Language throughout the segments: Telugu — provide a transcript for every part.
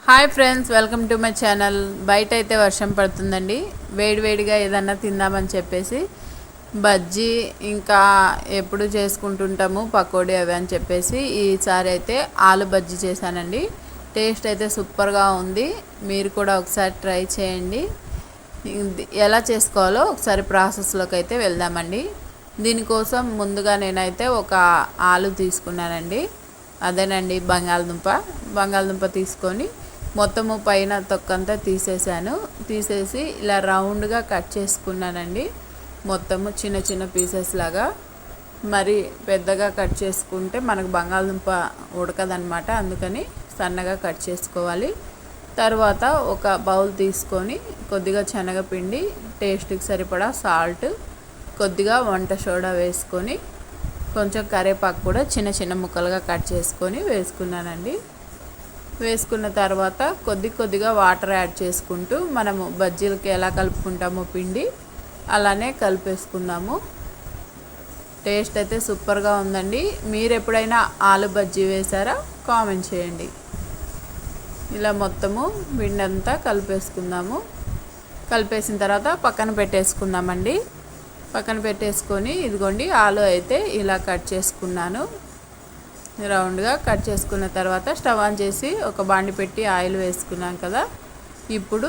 Hi friends, welcome to my channel. బయట అయితే వర్షం పడుతుందండి. వేడివేడిగా ఏదన్నా తిందామని చెప్పేసి బజ్జీ ఇంకా ఎప్పుడు చేసుకుంటుంటాము పకోడీ అవి అని చెప్పేసి ఈసారి అయితే ఆలు బజ్జీ చేశానండి. టేస్ట్ అయితే సూపర్గా ఉంది. మీరు కూడా ఒకసారి ట్రై చేయండి. ఎలా చేసుకోవాలో ఒకసారి ప్రాసెస్లోకి అయితే వెళ్దామండి. దీనికోసం ముందుగా నేనైతే ఒక ఆలు తీసుకున్నానండి. అదేనండి బంగాళదుంప తీసుకొని మొత్తము పైన తొక్కంతా తీసేసి ఇలా రౌండ్గా కట్ చేసుకున్నానండి. మొత్తము చిన్న చిన్న పీసెస్ లాగా. మరి పెద్దగా కట్ చేసుకుంటే మనకు బంగాళదుంప ఉడకదనమాట, అందుకని సన్నగా కట్ చేసుకోవాలి. తర్వాత ఒక బౌల్ తీసుకొని కొద్దిగా శనగపిండి, టేస్ట్కి సరిపడా సాల్ట్, కొద్దిగా వంట సోడా వేసుకొని కొంచెం కరివేపాకు కూడా చిన్న చిన్న ముక్కలుగా కట్ చేసుకొని వేసుకున్నానండి. వేసుకున్న తర్వాత కొద్దిగా వాటర్ యాడ్ చేసుకుంటూ మనము బజ్జీలకి ఎలా కలుపుకుంటామో పిండి అలానే కలిపేసుకుందాము. టేస్ట్ అయితే సూపర్గా ఉందండి. మీరు ఎప్పుడైనా ఆలు బజ్జీ వేసారా కామెంట్ చేయండి. ఇలా మొత్తము పిండి అంతా కలిపేసుకుందాము. కలిపేసిన తర్వాత పక్కన పెట్టేసుకుందామండి. పక్కన పెట్టేసుకొని ఇదిగోండి ఆలు అయితే ఇలా కట్ చేసుకున్నాను. రౌండ్గా కట్ చేసుకున్న తర్వాత స్టవ్ ఆన్ చేసి ఒక బాండి పెట్టి ఆయిల్ వేసుకున్నాం కదా. ఇప్పుడు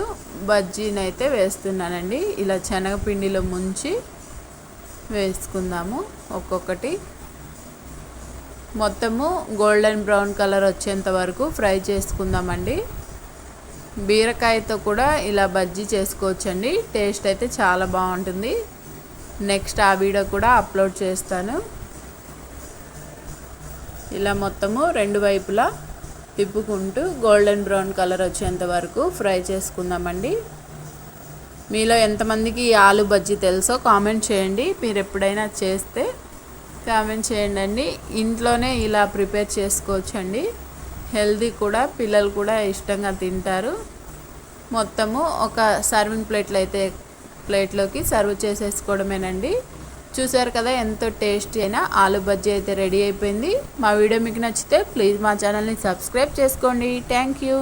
బజ్జీని అయితే వేస్తున్నానండి. ఇలా శనగపిండిలో ముంచి వేసుకుందాము ఒక్కొక్కటి. మొత్తము గోల్డెన్ బ్రౌన్ కలర్ వచ్చేంత వరకు ఫ్రై చేసుకుందామండి. బీరకాయతో కూడా ఇలా బజ్జీ చేసుకోవచ్చండి. టేస్ట్ అయితే చాలా బాగుంటుంది. నెక్స్ట్ ఆ వీడియో కూడా అప్లోడ్ చేస్తాను. ఇలా మొత్తము రెండు వైపులా తిప్పుకుంటూ గోల్డెన్ బ్రౌన్ కలర్ వచ్చేంత వరకు ఫ్రై చేసుకుందామండి. మీలో ఎంతమందికి ఈ ఆలు బజ్జీ తెలుసో కామెంట్ చేయండి. మీరు ఎప్పుడైనా చేస్తే కామెంట్ చేయండి. ఇంట్లోనే ఇలా ప్రిపేర్ చేసుకోవచ్చండి. హెల్దీ కూడా, పిల్లలు కూడా ఇష్టంగా తింటారు. మొత్తము ఒక సర్వింగ్ ప్లేట్లోకి సర్వ్ చేసేసుకోవడమేనండి. చూసారు కదా ఎంతో టేస్టీ అయినా ఆలు బజ్జీ అయితే రెడీ అయిపోయింది. మా వీడియో మీకు నచ్చితే ప్లీజ్ మా ఛానల్ని సబ్స్క్రైబ్ చేసుకోండి. Thank you.